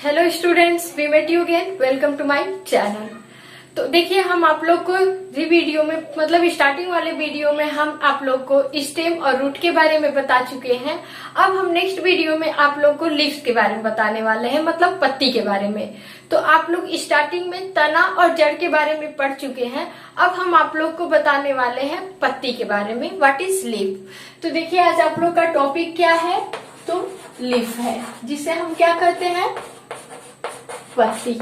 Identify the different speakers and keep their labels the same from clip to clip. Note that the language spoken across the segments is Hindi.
Speaker 1: Hello students, we met you again. Welcome to my channel. तो देखिए, हम आप लोग को वीडियो में मतलब स्टार्टिंग वाले वीडियो में हम आप लोग को स्टेम और रूट के बारे में बता चुके हैं। अब हम नेक्स्ट वीडियो में आप लोग को लीव्स के बारे में बताने वाले हैं, मतलब पत्ती के बारे में। तो आप लोग स्टार्टिंग में तना और जड़ के बारे में पढ़ चुके हैं। अब हम आप लोग को बताने वाले हैं पत्ती के बारे में, व्हाट इज लीफ। तो देखिए, आज आप लोग का टॉपिक क्या है, तो लीफ है, जिसे हम क्या कहते हैं, पत्ती।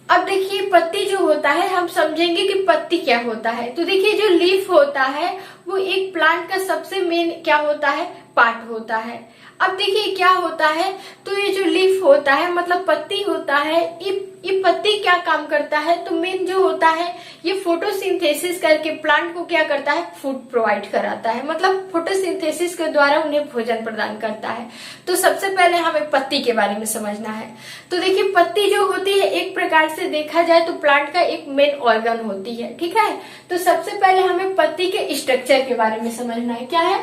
Speaker 1: अब देखिए, पत्ती जो होता है, हम समझेंगे कि पत्ती क्या होता है। तो देखिए, जो लीफ होता है वो एक प्लांट का सबसे मेन क्या होता है, पार्ट होता है। अब देखिए क्या होता है, तो ये जो लीफ होता है मतलब पत्ती होता है, ये पत्ती क्या काम करता है, तो मेन जो होता है ये फोटोसिंथेसिस करके प्लांट को क्या करता है, फूड प्रोवाइड कराता है, मतलब फोटोसिंथेसिस के द्वारा उन्हें भोजन प्रदान करता है। तो सबसे पहले हमें पत्ती के बारे में समझना है। तो देखिए, पत्ती जो होती है एक प्रकार से देखा जाए तो प्लांट का एक मेन ऑर्गन होती है, ठीक है। तो सबसे पहले हमें पत्ती के स्ट्रक्चर के बारे में समझना है। क्या है,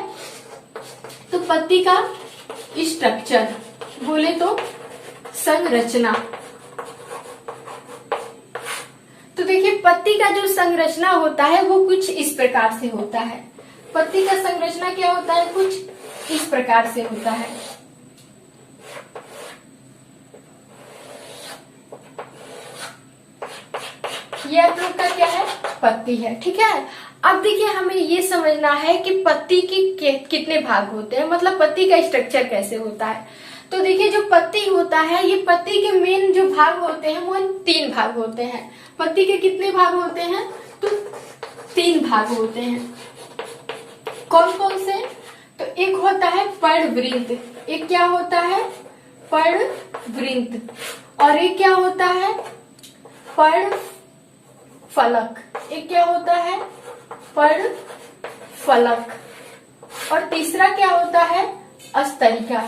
Speaker 1: तो पत्ती का स्ट्रक्चर बोले तो संरचना। तो देखिए, पत्ती का जो संरचना होता है वो कुछ इस प्रकार से होता है। पत्ती का संरचना क्या होता है, कुछ इस प्रकार से होता है। ये आप लोग का क्या है, पत्ती है, ठीक है। अब देखिए, हमें ये समझना है कि पत्ती के कितने भाग होते हैं, मतलब पत्ती का स्ट्रक्चर कैसे होता है। तो देखिए, जो पत्ती होता है, ये पत्ती के मेन जो भाग होते हैं वो 3 भाग होते हैं। पत्ती के कितने भाग होते हैं, तो 3 भाग होते हैं। कौन कौन से, तो एक होता है पर्णवृंत, एक क्या होता है, पर्णवृंत, और एक क्या होता है, पर्णफलक, एक क्या होता है, पर्णफलक, और तीसरा क्या होता है, अस्तरिका।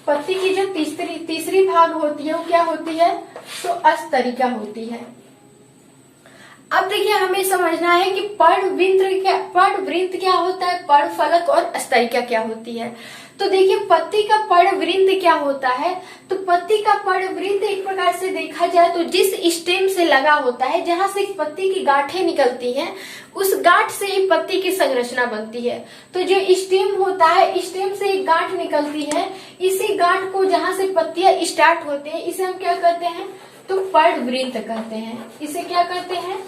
Speaker 1: पत्ती की जो तीसरी भाग होती है वो क्या होती है, तो अस्तरिका होती है। अब देखिए, हमें समझना है कि पर्णवृंत क्या होता है, पर्णफलक और अस्तरिका क्या होती है। तो देखिए, पत्ती का पर्णवृंत क्या होता है, तो पत्ती का पर्णवृंत एक प्रकार से देखा जाए तो जिस स्टेम से लगा होता है, जहां से पत्ती की गांठें निकलती हैं, उस गांठ से ही पत्ती की संरचना बनती है। तो जो स्टेम होता है, स्टेम से एक गांठ निकलती है, इसी गांठ को जहां से पत्तियां स्टार्ट होते हैं, इसे हम क्या कहते हैं, तो पर्णवृंत कहते हैं। इसे क्या कहते हैं,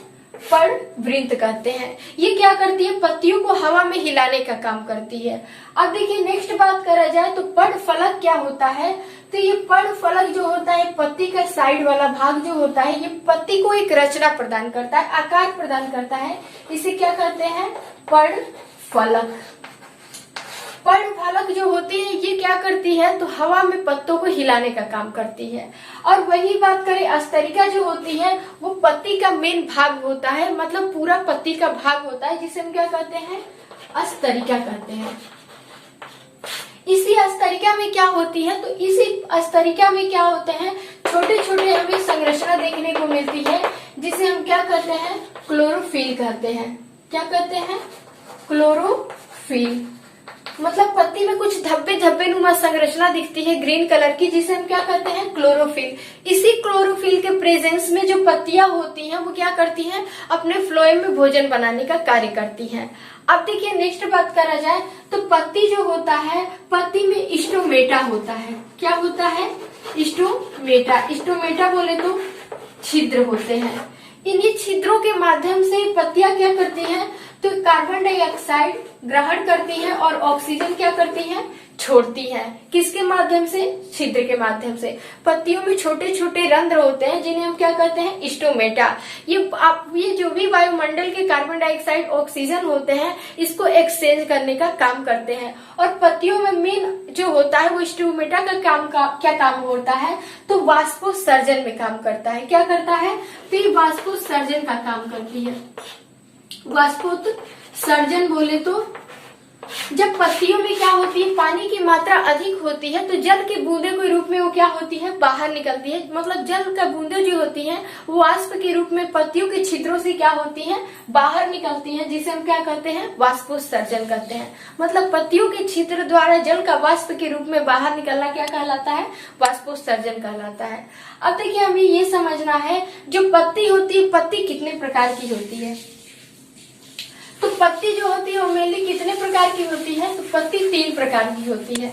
Speaker 1: पर्णवृंत कहते हैं। ये क्या करती है, पत्तियों को हवा में हिलाने का काम करती है। अब देखिए, नेक्स्ट बात करा जाए तो पर्णफलक क्या होता है, तो ये पर्णफलक जो होता है, पत्ती का साइड वाला भाग जो होता है, ये पत्ती को एक रचना प्रदान करता है, आकार प्रदान करता है। इसे क्या कहते हैं, पर्णफलक। पर्णफलक जो होती है ये क्या करती है, तो हवा में पत्तों को हिलाने का काम करती है। और वही बात करें, अस्तरिका जो होती है वो पत्ती का मेन भाग होता है, मतलब पूरा पत्ती का भाग होता है, जिसे हम क्या कहते हैं, अस्तरिका कहते हैं। इसी अस्तरिका में क्या होती है, तो इसी अस्तरिका में क्या होते हैं, छोटे छोटे हमें संरचना देखने को मिलती है, जिसे हम क्या कहते हैं, क्लोरोफिल कहते हैं। क्या कहते हैं, क्लोरोफिल। मतलब पत्ती में कुछ धब्बे धब्बे नुमा संरचना दिखती है ग्रीन कलर की, जिसे हम क्या कहते हैं, क्लोरोफिल। इसी क्लोरोफिल के प्रेजेंस में जो पत्तियां होती हैं वो क्या करती हैं, अपने फ्लोएम में भोजन बनाने का कार्य करती हैं। अब देखिए, नेक्स्ट बात करा जाए तो पत्ती जो होता है, पत्ती में स्टोमेटा होता है। क्या होता है, स्टोमेटा। स्टोमेटा बोले तो छिद्र होते हैं। इन्हीं छिद्रों के माध्यम से पत्तियां क्या करती हैं, तो कार्बन डाइऑक्साइड ग्रहण करती हैं और ऑक्सीजन क्या करती हैं, छोड़ती हैं। किसके माध्यम से, छिद्र के माध्यम से। पत्तियों में छोटे छोटे रंध्र होते हैं, जिन्हें हम क्या कहते हैं, स्टोमेटा। ये जो भी वायुमंडल के कार्बन डाइऑक्साइड ऑक्सीजन होते हैं, इसको एक्सचेंज करने का काम करते हैं। और पत्तियों में मेन जो होता है वो स्टोमेटा क्या काम होता है, तो वाष्पोत्सर्जन में काम करता है। क्या करता है, फिर वाष्पोत्सर्जन का काम करती है। वाष्पोत्सर्जन बोले तो जब पत्तियों में क्या होती है, पानी की मात्रा अधिक होती है तो जल की बूंदे के रूप में वो क्या होती है, बाहर निकलती है। मतलब जल का बूंदे जो होती है वो वाष्प के रूप में पत्तियों के छिद्रों से क्या होती है, बाहर निकलती है, जिसे हम क्या कहते हैं, वाष्पोत्सर्जन कहते हैं। मतलब पत्तियों के छिद्र द्वारा जल का वाष्प के रूप में बाहर निकलना क्या कहलाता है, वाष्पोत्सर्जन कहलाता है। अब देखिए हमें ये समझना है जो पत्ती होती है, पत्ती कितने प्रकार की होती है। तो पत्ती जो होती है वो मेनली कितने प्रकार की होती है, तो पत्ती 3 प्रकार की होती है।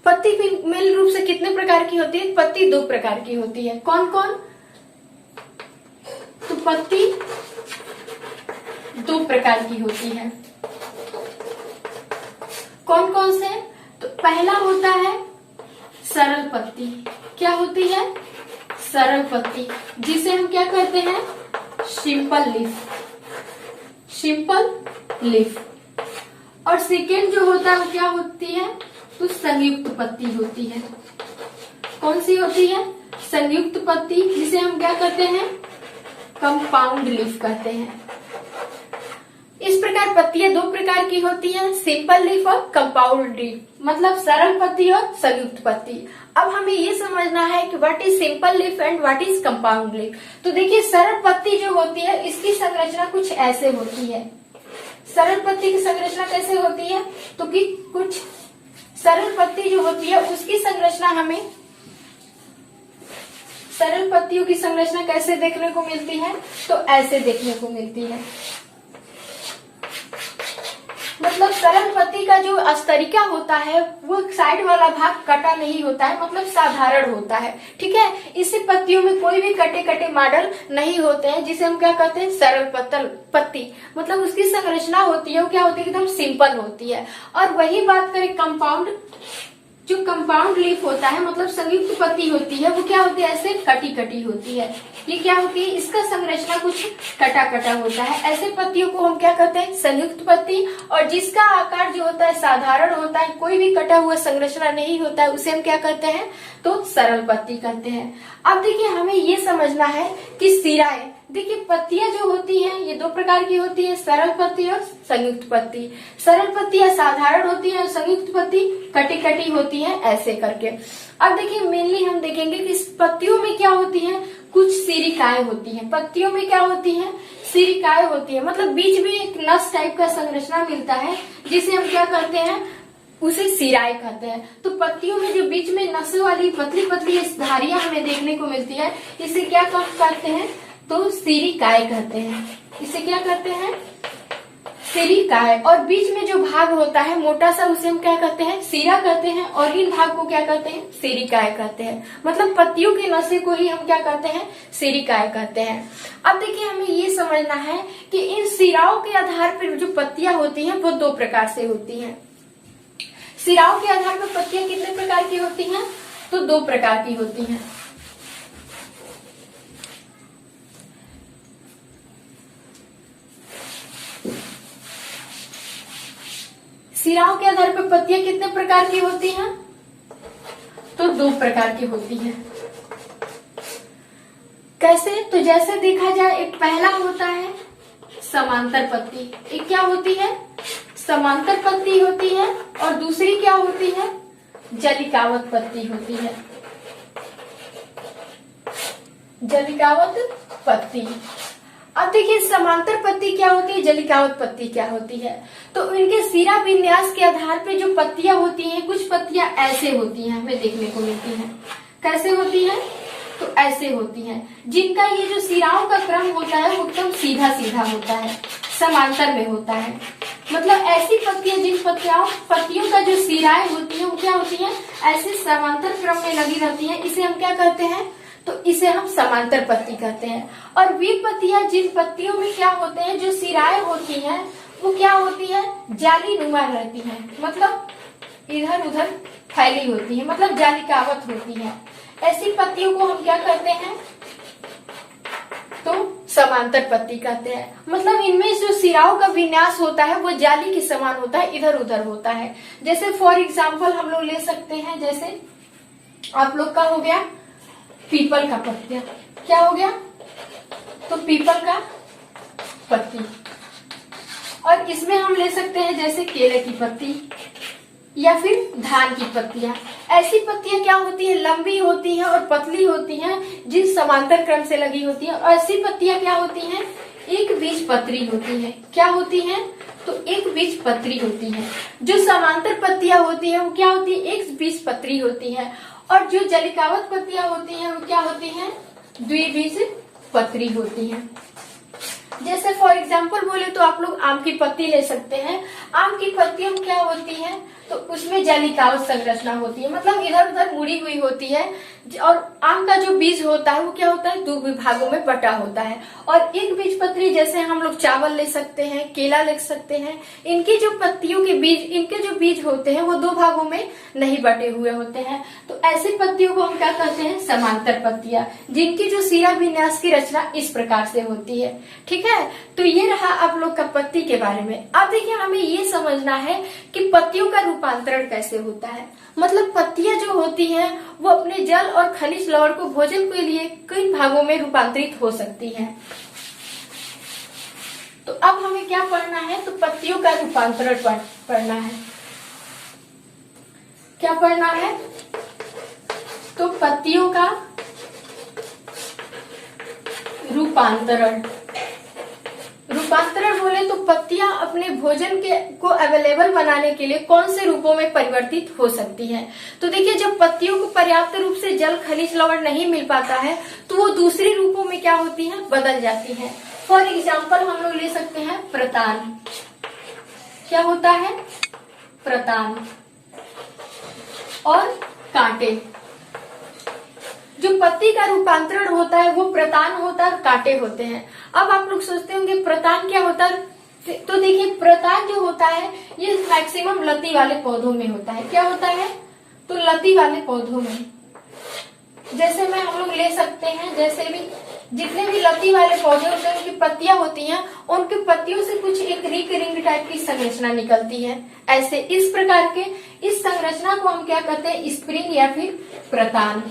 Speaker 1: पत्ती मेन रूप से कितने प्रकार की होती है, पत्ती 2 प्रकार की होती है। कौन कौन, तो पत्ती 2 प्रकार की होती है। कौन कौन से, तो पहला होता है सरल पत्ती। क्या होती है, सरल पत्ती, जिसे हम क्या कहते हैं, सिंपल लीफ, सिंपल लीफ। और सेकेंड जो होता है वो क्या होती है, तो संयुक्त पत्ती होती है। कौन सी होती है, संयुक्त पत्ती, जिसे हम क्या कहते हैं, कंपाउंड लीफ कहते हैं। इस प्रकार पत्तियां 2 प्रकार की होती हैं, सिंपल लीफ और कंपाउंड लीफ, मतलब सरल पत्ती और संयुक्त पत्ती। अब हमें ये समझना है कि what is simple leaf and what is compound leaf. तो देखिए सरल पत्ती जो होती है इसकी संरचना कुछ ऐसे होती है। सरल पत्ती की संरचना कैसे होती है, तो कि कुछ सरल पत्ती जो होती है उसकी संरचना हमें, सरल पत्तियों की संरचना कैसे देखने को मिलती है, तो ऐसे देखने को मिलती है। मतलब सरल पत्ती का जो स्तरिका होता है वो साइड वाला भाग कटा नहीं होता है, मतलब साधारण होता है, ठीक है। इसी पत्तियों में कोई भी कटे कटे मॉडल नहीं होते हैं, जिसे हम क्या कहते हैं, सरल पत्ती। मतलब उसकी संरचना होती है वो क्या होती है, एकदम सिंपल होती है। और वही बात करें कंपाउंड, जो कंपाउंड लीफ होता है, मतलब संयुक्त पत्ती होती है, वो क्या होती है, ऐसे कटी कटी होती है। ये क्या होती है, इसका संरचना कुछ कटा कटा होता है। ऐसे पत्तियों को हम क्या कहते हैं, संयुक्त पत्ती। और जिसका आकार जो होता है साधारण होता है, कोई भी कटा हुआ संरचना नहीं होता है, उसे हम क्या कहते हैं, तो सरल पत्ती कहते हैं। अब देखिए हमें ये समझना है कि सिराएं, देखिए पत्तियां जो होती हैं ये 2 प्रकार की होती है, सरल पत्ती और संयुक्त पत्ती। सरल पत्तियां साधारण होती है और संयुक्त पत्ती कटी कटी होती है, ऐसे करके। अब देखिए मेनली हम देखेंगे कि इस पत्तियों में क्या होती है, कुछ सिरिकाएं होती हैं। पत्तियों में क्या होती है, सिरिकाएं होती है, मतलब बीच में एक नस टाइप का संरचना मिलता है, जिसे हम क्या कहते हैं, उसे सिराएं कहते हैं। तो पत्तियों में जो बीच में नसों वाली पतली पतली धारियां हमें देखने को मिलती है, इसे क्या कहते हैं, तो सिरिकाएं कहते हैं। इसे क्या कहते हैं, सिरिकाएं। और बीच में जो भाग होता है मोटा सा, उसे हम क्या कहते हैं, सिरा कहते हैं। और इन भाग को क्या कहते हैं, सिरिकाएं कहते हैं। मतलब पत्तियों के नसे को ही हम क्या कहते हैं, सिरिकाएं कहते हैं। अब देखिए हमें ये समझना है कि इन सिराओं के आधार पर जो पत्तियां होती हैं वो 2 प्रकार से होती हैं। सिराओं के आधार पर पत्तियां कितने प्रकार की होती हैं, तो 2 प्रकार की होती हैं। सिराओं के आधार पर पत्तियां कितने प्रकार की होती हैं, तो 2 प्रकार की होती हैं। कैसे, तो जैसे देखा जाए, एक पहला होता है समांतर पत्ती। एक क्या होती है, समांतर पत्ती होती है। और दूसरी क्या होती है, जलिकावत पत्ती होती है, जलिकावत पत्ती। अब देखिए समांतर पत्ती क्या होती है, जलिकावत पत्ती क्या होती है। तो इनके सिरा विन्यास के आधार पे जो पत्तियां होती हैं, कुछ पत्तियां ऐसे होती हैं, हमें देखने को मिलती हैं। कैसे होती हैं, तो ऐसे होती हैं, जिनका ये जो सिराओं का क्रम होता है वो एकदम सीधा सीधा होता है, समांतर में होता है। मतलब ऐसी पत्तियां, जिन पत्तियों का जो सिराएं होती है वो क्या होती है, ऐसे समांतर क्रम में लगी रहती है, इसे हम क्या कहते हैं, तो इसे हम समांतर पत्ती कहते हैं। और वे पत्तियां, जिन पत्तियों में क्या होते हैं, जो सिराएं होती हैं वो क्या होती है, जाली नुमा रहती है, मतलब इधर उधर फैली होती है, मतलब जालिकावत होती है। ऐसी पत्तियों को हम क्या कहते हैं, तो समांतर पत्ती कहते हैं। मतलब इनमें जो सिराओं का विन्यास होता है वो जाली के समान होता है, इधर उधर होता है। जैसे फॉर एग्जाम्पल हम लोग ले सकते हैं, जैसे आप लोग का हो गया पीपल का पत्तियां, क्या हो गया, तो पीपल का पत्ती। और इसमें हम ले सकते हैं जैसे केले की पत्ती या फिर धान की पत्तियां। ऐसी पत्तियां क्या होती है, लंबी होती हैं और पतली होती हैं, जिन समांतर क्रम से लगी होती है। और ऐसी पत्तियां क्या होती हैं, एक बीज पत्री होती है। क्या होती हैं, तो एक बीज पत्री होती है। जो समांतर पत्तियां होती हैं वो क्या होती है, एक बीज पत्री होती है। और जो जलिकावत पत्तियां होती हैं वो क्या होती हैं, द्विबीज पत्री होती हैं। जैसे फॉर एग्जाम्पल बोले तो आप लोग आम की पत्ती ले सकते हैं। आम की पत्तियों में क्या होती है, तो उसमें जलिकावत संरचना होती है, मतलब इधर उधर मुड़ी हुई होती है। और आम का जो बीज होता है वो क्या होता है, दो विभागों में बटा होता है। और एक बीज पत्री जैसे हम लोग चावल ले सकते हैं, केला ले सकते हैं, इनकी जो पत्तियों के बीज, इनके जो बीज होते हैं वो दो भागों में नहीं बटे हुए होते हैं। तो ऐसी पत्तियों को हम क्या कहते हैं, समांतर पत्तियां, जिनकी जो सिरा विन्यास की रचना इस प्रकार से होती है। ठीक है, तो ये रहा आप लोग का पत्ती के बारे में। अब देखिए हमें ये समझना है कि पत्तियों का रूपांतरण कैसे होता है। मतलब पत्तियां जो होती हैं वो अपने जल और खनिज लवण को भोजन के लिए कई भागों में रूपांतरित हो सकती हैं। तो अब हमें क्या पढ़ना है, तो पत्तियों का रूपांतरण पढ़ना है। क्या पढ़ना है, तो पत्तियों का रूपांतरण। रूपांतरण बोले तो पत्तियां अपने भोजन को अवेलेबल बनाने के लिए कौन से रूपों में परिवर्तित हो सकती हैं। तो देखिए जब पत्तियों को पर्याप्त रूप से जल खनिज लवण नहीं मिल पाता है तो वो दूसरे रूपों में क्या होती हैं, बदल जाती हैं। फॉर एग्जाम्पल हम लोग ले सकते हैं प्रतान। क्या होता है, प्रतान और कांटे। जो पत्ती का रूपांतरण होता है वो प्रतान होता है और कांटे होते हैं। अब आप लोग सोचते होंगे प्रतान क्या होता है, तो देखिए प्रतान जो होता है ये मैक्सिमम लती वाले पौधों में होता है। क्या होता है, तो लती वाले पौधों में। जैसे में हम लोग ले सकते हैं, जैसे भी जितने भी लती वाले पौधे होते हैं उनकी पत्तियां होती हैं, उनकी पत्तियों से कुछ एक रिंग टाइप की संरचना निकलती है। ऐसे इस प्रकार के इस संरचना को हम क्या कहते हैं, स्प्रिंग या फिर प्रतान।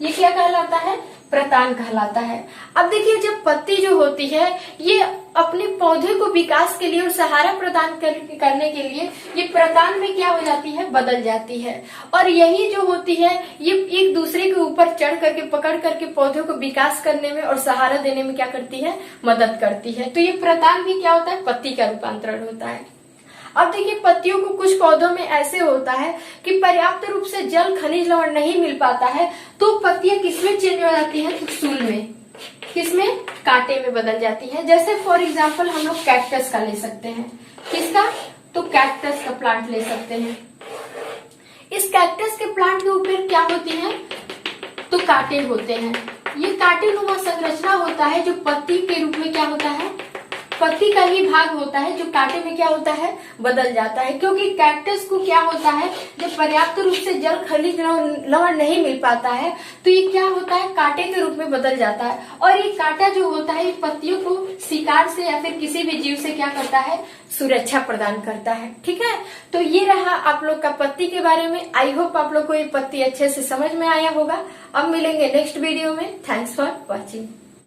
Speaker 1: ये क्या कहलाता है, प्रतान कहलाता है। अब देखिए जब पत्ती जो होती है ये अपने पौधे को विकास के लिए और सहारा प्रदान करने के लिए ये प्रतान में क्या हो जाती है, बदल जाती है। और यही जो होती है ये एक दूसरे के ऊपर चढ़ करके पकड़ करके पौधे को विकास करने में और सहारा देने में क्या करती है, मदद करती है। तो ये प्रतान भी क्या होता है, पत्ती का रूपांतरण होता है। अब देखिए पत्तियों को कुछ पौधों में ऐसे होता है कि पर्याप्त रूप से जल खनिज लवण नहीं मिल पाता है तो पत्तियां किसमें चेंज हो जाती है, तो सूल में, किसमें, कांटे में बदल जाती है। जैसे फॉर एग्जांपल हम लोग कैक्टस का ले सकते हैं। किसका, तो कैक्टस का प्लांट ले सकते हैं। इस कैक्टस के प्लांट के ऊपर क्या होती है, तो कांटे होते हैं। ये कांटे नुमा संरचना होता है जो पत्ती के रूप में क्या होता है, पत्ती का ही भाग होता है जो कांटे में क्या होता है, बदल जाता है। क्योंकि कैक्टस को क्या होता है, जब पर्याप्त रूप से जल खनिज लवण नहीं मिल पाता है तो ये क्या होता है, कांटे के रूप में बदल जाता है। और ये कांटा जो होता है पत्तियों को शिकार से या फिर किसी भी जीव से क्या करता है, सुरक्षा प्रदान करता है। ठीक है, तो ये रहा आप लोग का पत्ती के बारे में। आई होप आप लोग को ये पत्ती अच्छे से समझ में आया होगा। अब मिलेंगे नेक्स्ट वीडियो में। Thanks for watching.